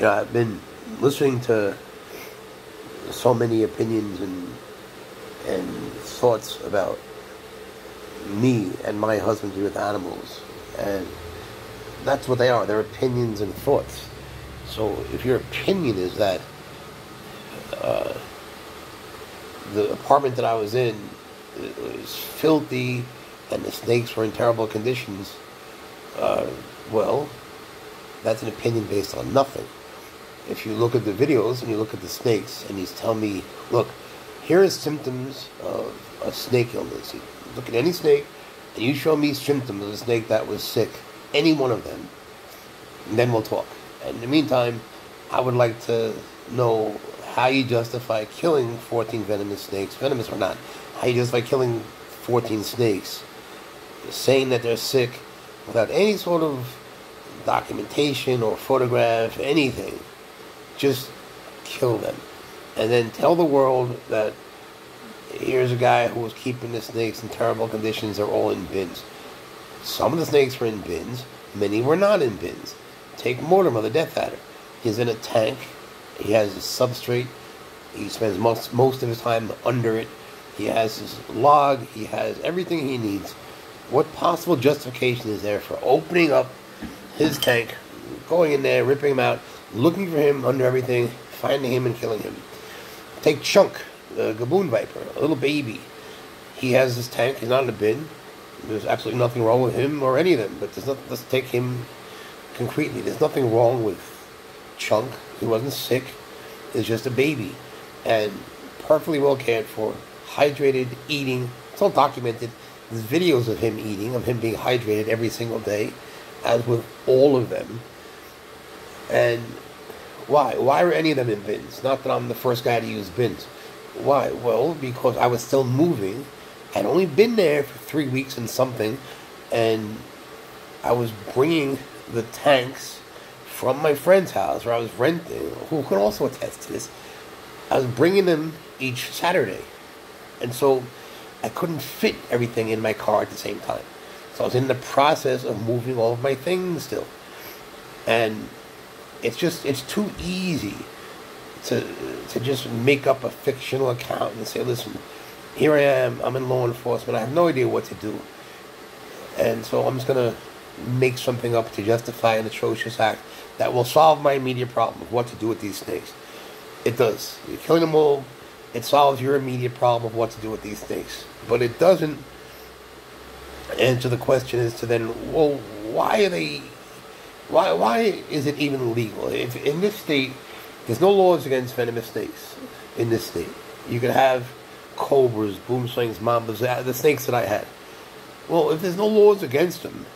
I've been listening to so many opinions and thoughts about me and my husbandry with animals, and that's what they are. They're opinions and thoughts. So if your opinion is that the apartment that I was in was filthy and the snakes were in terrible conditions, well, that's an opinion based on nothing. If you look at the videos and you look at the snakes and you tell me, look, here are symptoms of a snake illness. You look at any snake and you show me symptoms of a snake that was sick, any one of them, and then we'll talk. And in the meantime, I would like to know how you justify killing 14 venomous snakes, venomous or not, how you justify killing 14 snakes, saying that they're sick without any sort of documentation or photograph, anything. Just kill them. And then tell the world that here's a guy who was keeping the snakes in terrible conditions. They're all in bins. Some of the snakes were in bins. Many were not in bins. Take Mortimer, the Death Adder. He's in a tank. He has a substrate. He spends most of his time under it. He has his log. He has everything he needs. What possible justification is there for opening up his tank, going in there, ripping him out, looking for him under everything, finding him and killing him? Take Chunk, the Gaboon Viper, a little baby. He has his tank. He's not in a bin. There's absolutely nothing wrong with him or any of them. But let's take him concretely. There's nothing wrong with Chunk. He wasn't sick. It's just a baby. And perfectly well cared for. Hydrated, eating. It's all documented. There's videos of him eating, of him being hydrated every single day, as with all of them. And why? Why are any of them in bins? Not that I'm the first guy to use bins. Why? Well, because I was still moving. I'd only been there for 3 weeks and something, and I was bringing the tanks from my friend's house where I was renting, who could also attest to this. I was bringing them each Saturday. And so I couldn't fit everything in my car at the same time. So I was in the process of moving all of my things still. And it's too easy to just make up a fictional account and say, listen, here I am, I'm in law enforcement, I have no idea what to do. And so I'm just going to make something up to justify an atrocious act that will solve my immediate problem of what to do with these snakes. It does. You're killing them all. It solves your immediate problem of what to do with these snakes. But it doesn't answer the question as to then, well, why is it even legal? If in this state, there's no laws against venomous snakes in this state. You can have cobras, boom slings, mambas, the snakes that I had. Well, if there's no laws against them,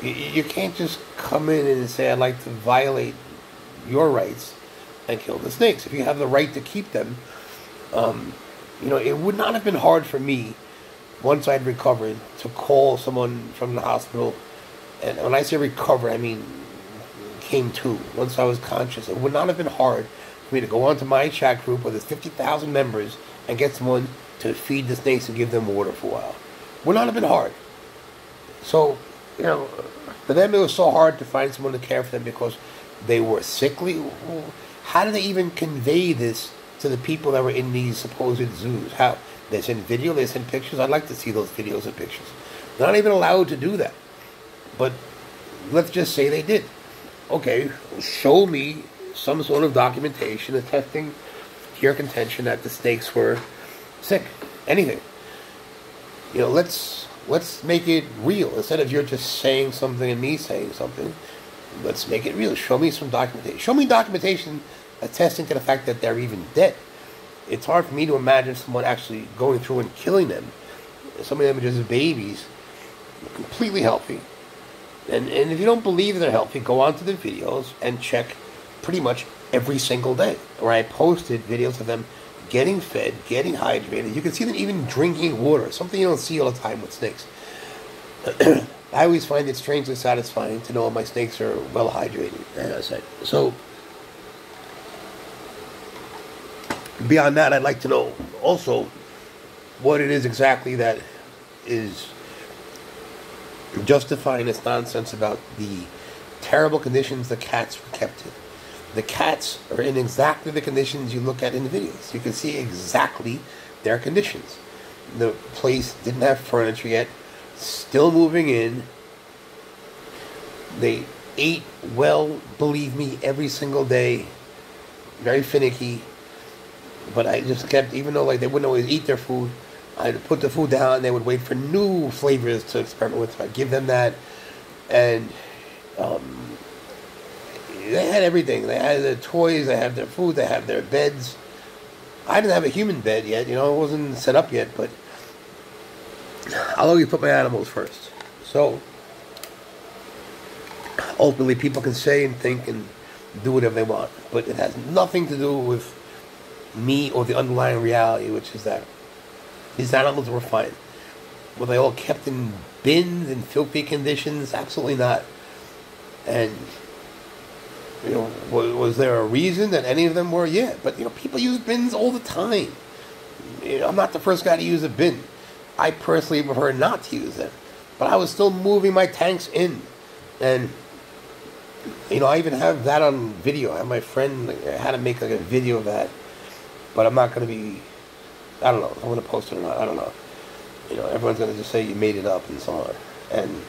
you can't just come in and say, I'd like to violate your rights and kill the snakes. If you have the right to keep them, it would not have been hard for me, once I'd recovered, to call someone from the hospital. And when I say recover, I mean came to. Once I was conscious, it would not have been hard for me to go onto my chat group where there's 50,000 members and get someone to feed the snakes and give them water for a while. Would not have been hard. So, for them it was so hard to find someone to care for them because they were sickly. How do they even convey this to the people that were in these supposed zoos? How? They send video, they send pictures. I'd like to see those videos and pictures. They're not even allowed to do that. But let's just say they did. Okay, show me some sort of documentation attesting your contention that the snakes were sick. Anything. Let's make it real. Instead of you're just saying something and me saying something, let's make it real. Show me some documentation. Show me documentation attesting to the fact that they're even dead. It's hard for me to imagine someone actually going through and killing them. Some of them are just babies, completely healthy. And if you don't believe they're healthy, go onto the videos and check pretty much every single day, where I posted videos of them getting fed, getting hydrated. You can see them even drinking water, something you don't see all the time with snakes. I always find it strangely satisfying to know my snakes are well hydrated, as I said. So, beyond that, I'd like to know also what it is exactly that is justifying this nonsense about the terrible conditions the cats were kept in. The cats are in exactly the conditions you look at in the videos. You can see exactly their conditions. The place didn't have furniture yet, still moving in. They ate well, believe me, every single day. Very finicky. But I just kept, even though like they wouldn't always eat their food, I'd put the food down and they would wait for new flavors to experiment with. So I'd give them that. And they had everything. They had their toys, they had their food, they had their beds. I didn't have a human bed yet, it wasn't set up yet, but I'll always put my animals first. So, ultimately, people can say and think and do whatever they want, but it has nothing to do with me or the underlying reality, which is that these animals were fine. Were they all kept in bins in filthy conditions? Absolutely not. And was there a reason that any of them were? Yeah, but people use bins all the time. I'm not the first guy to use a bin. I personally prefer not to use them, but I was still moving my tanks in, and I even have that on video. I have my friend how to make like a video of that, but I'm not going to be. I don't know if I'm going to post it or not. I don't know. Everyone's going to just say you made it up and so on, and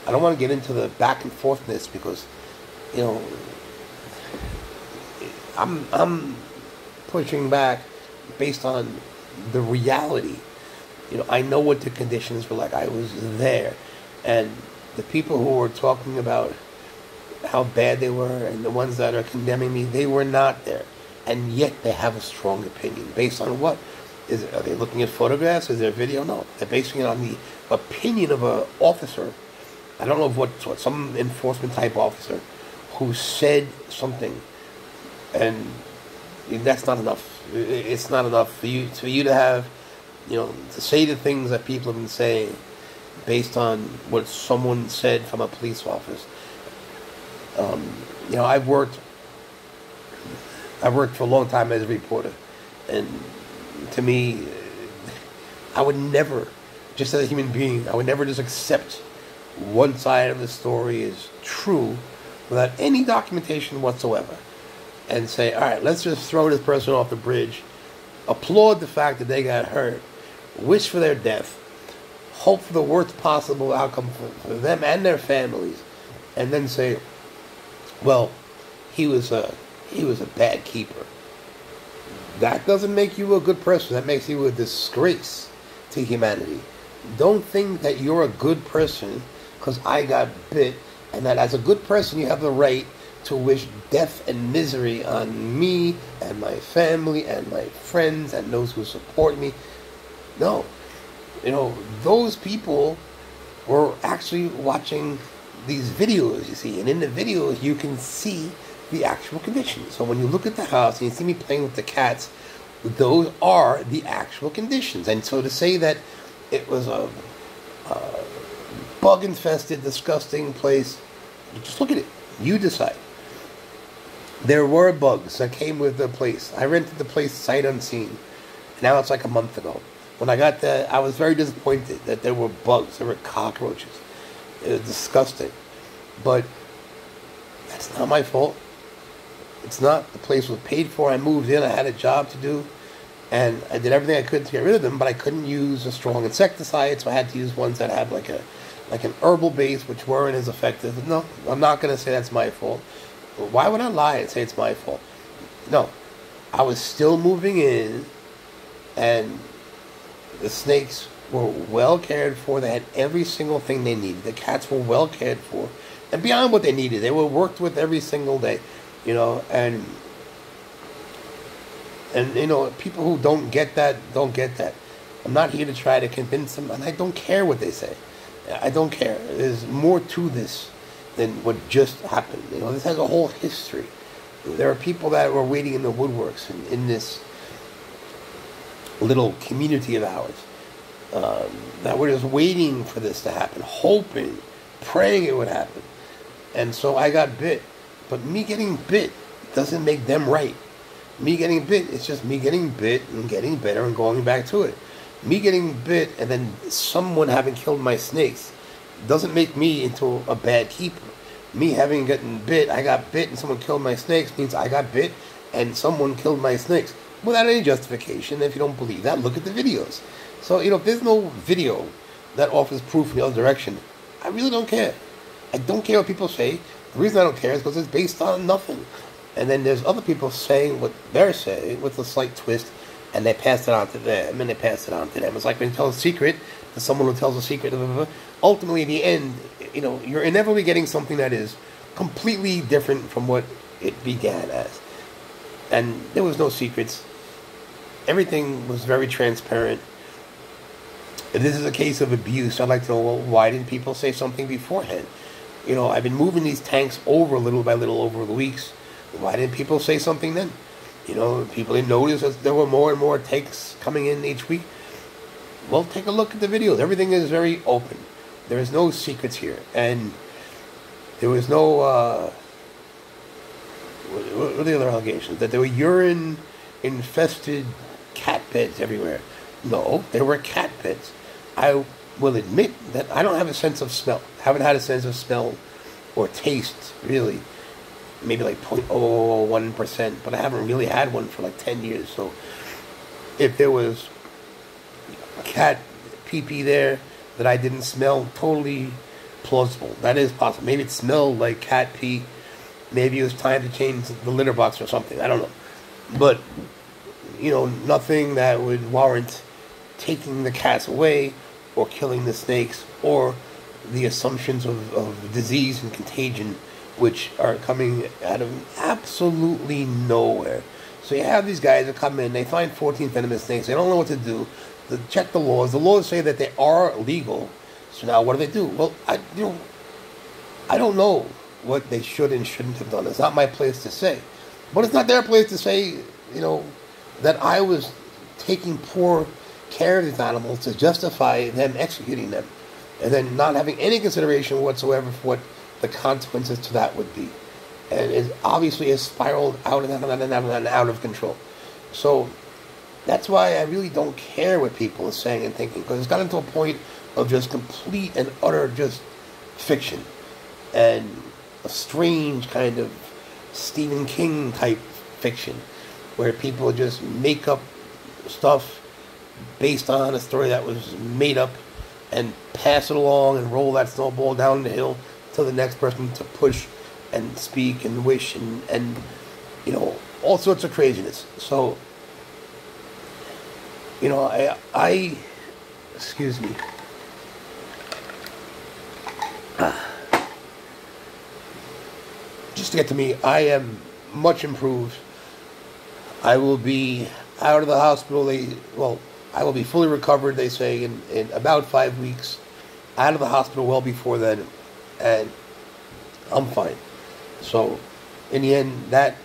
I don't want to get into the back and forthness because. I'm pushing back based on the reality. I know what the conditions were like. I was there. And the people who were talking about how bad they were and the ones that are condemning me, they were not there. And yet they have a strong opinion. Based on what? Are they looking at photographs? Is there video? No. They're basing it on the opinion of an officer. I don't know what some enforcement type officer who said something, and that's not enough. It's not enough for you to have, to say the things that people have been saying based on what someone said from a police office. I've worked for a long time as a reporter, and to me, I would never, just as a human being, I would never just accept one side of the story is true without any documentation whatsoever, and say, all right, let's just throw this person off the bridge, applaud the fact that they got hurt, wish for their death, hope for the worst possible outcome for them and their families, and then say, well, he was a bad keeper. That doesn't make you a good person. That makes you a disgrace to humanity. Don't think that you're a good person because I got bit, and that as a good person you have the right to wish death and misery on me and my family and my friends and those who support me. No. Those people were actually watching these videos, you see, and in the videos you can see the actual conditions. So when you look at the house and you see me playing with the cats, those are the actual conditions. And so to say that it was a bug-infested, disgusting place, just look at it. You decide. There were bugs that came with the place. I rented the place sight unseen. Now it's like a month ago. When I got there, I was very disappointed that there were bugs. There were cockroaches. It was disgusting. But that's not my fault. It's not. The place was paid for. I moved in. I had a job to do. And I did everything I could to get rid of them, but I couldn't use a strong insecticide, so I had to use ones that had like an herbal base, which weren't as effective. No, I'm not going to say that's my fault. But why would I lie and say it's my fault? No. I was still moving in, and the snakes were well cared for. They had every single thing they needed. The cats were well cared for. And beyond what they needed, they were worked with every single day. And people who don't get that, don't get that. I'm not here to try to convince them, and I don't care what they say. I don't care. There's more to this than what just happened. This has a whole history. There are people that were waiting in the woodworks in this little community of ours that were just waiting for this to happen, hoping, praying it would happen. And so I got bit. But me getting bit doesn't make them right. Me getting bit, it's just me getting bit and getting better and going back to it. Me getting bit and then someone having killed my snakes doesn't make me into a bad keeper. me having gotten bit, I got bit and someone killed my snakes, means I got bit and someone killed my snakes. Without any justification. If you don't believe that, look at the videos. So, if there's no video that offers proof in the other direction, I really don't care. I don't care what people say. The reason I don't care is because it's based on nothing. And then there's other people saying what they're saying with a slight twist, and they pass it on to them, and they pass it on to them. It's like when you tell a secret to someone who tells a secret. Ultimately, in the end, you're inevitably getting something that is completely different from what it began as. And there was no secrets. Everything was very transparent. If this is a case of abuse, I'd like to know, well, why didn't people say something beforehand? I've been moving these tanks over little by little over the weeks. Why didn't people say something then? People didn't notice that there were more and more tanks coming in each week. Well, take a look at the videos. Everything is very open. There is no secrets here. And there was no, what are the other allegations? That there were urine-infested cat beds everywhere. No, there were cat beds. I will admit that I don't have a sense of smell. Haven't had a sense of smell or taste, really. Maybe like 0.001%, but I haven't really had one for like 10 years. So if there was cat pee-pee there that I didn't smell, totally plausible. That is possible. Maybe it smelled like cat pee. Maybe it was time to change the litter box or something. I don't know. But, nothing that would warrant taking the cats away or killing the snakes or the assumptions of disease and contagion, which are coming out of absolutely nowhere. So you have these guys that come in, they find 14 venomous snakes, they don't know what to do. They check the laws. The laws say that they are legal. So now what do? Well, I don't know what they should and shouldn't have done. It's not my place to say. But it's not their place to say, that I was taking poor care of these animals to justify them executing them. And then not having any consideration whatsoever for what the consequences to that would be. And it obviously has spiraled out and out of control. So that's why I really don't care what people are saying and thinking, because it's gotten to a point of just complete and utter just fiction. And a strange kind of Stephen King type fiction, where people just make up stuff based on a story that was made up and pass it along and roll that snowball down the hill to the next person to push and speak and wish and all sorts of craziness. So, I excuse me. Just to get to me, I am much improved. I will be out of the hospital. I will be fully recovered, they say, in about 5 weeks. Out of the hospital well before then, and I'm fine. So, in the end, that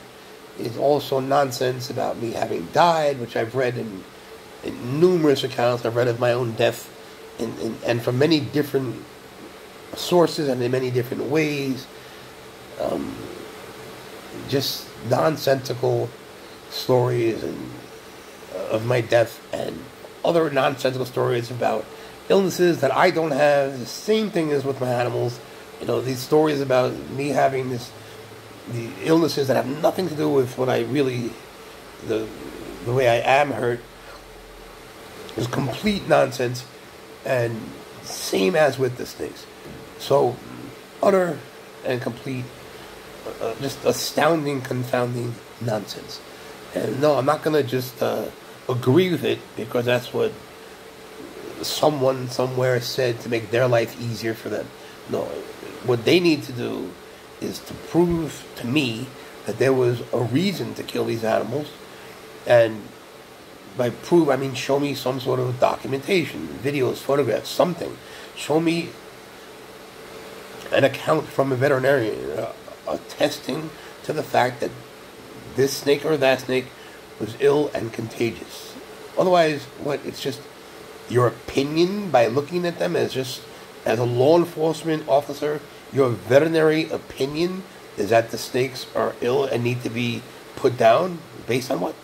is also nonsense about me having died, which I've read in numerous accounts. I've read of my own death, and from many different sources and in many different ways. Just nonsensical stories of my death, and other nonsensical stories about illnesses that I don't have. The same thing is with my animals. These stories about me having the illnesses that have nothing to do with what I really, the way I am hurt, is complete nonsense, and same as with the snakes. So, utter and complete, just astounding, confounding nonsense. And no, I'm not going to just agree with it because that's what someone somewhere said to make their life easier for them. No, what they need to do is to prove to me that there was a reason to kill these animals. And by prove, I mean show me some sort of documentation, videos, photographs, something. Show me an account from a veterinarian attesting to the fact that this snake or that snake was ill and contagious. Otherwise, it's just your opinion by looking at them as a law enforcement officer. Your veterinary opinion is that the snakes are ill and need to be put down. Based on what?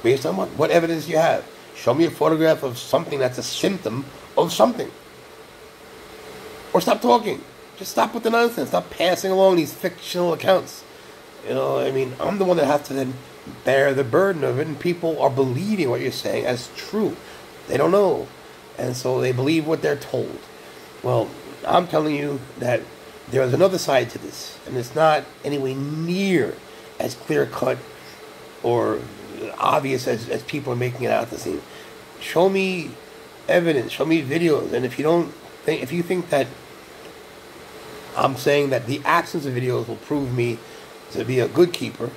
Based on what? What evidence do you have? Show me a photograph of something that's a symptom of something. Or stop talking. Just stop with the nonsense. Stop passing along these fictional accounts. You know, I mean, I'm the one that has to then bear the burden of it, and people are believing what you're saying as true. They don't know, and so they believe what they're told. Well, I'm telling you that there is another side to this, and it's not anywhere near as clear-cut or obvious as people are making it out to seem. Show me evidence, show me videos, and if you think that I'm saying that the absence of videos will prove me to be a good keeper,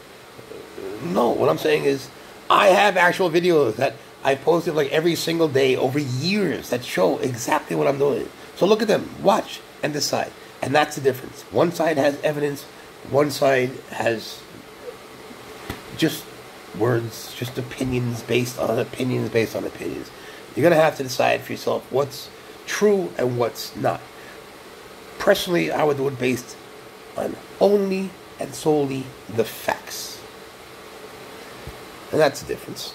no. What I'm saying is I have actual videos that I posted like every single day over years that show exactly what I'm doing. So look at them, watch, and decide. And that's the difference. One side has evidence, one side has just words, just opinions based on opinions based on opinions. You're going to have to decide for yourself what's true and what's not. Personally, I would do it based on only and solely the facts. And that's the difference.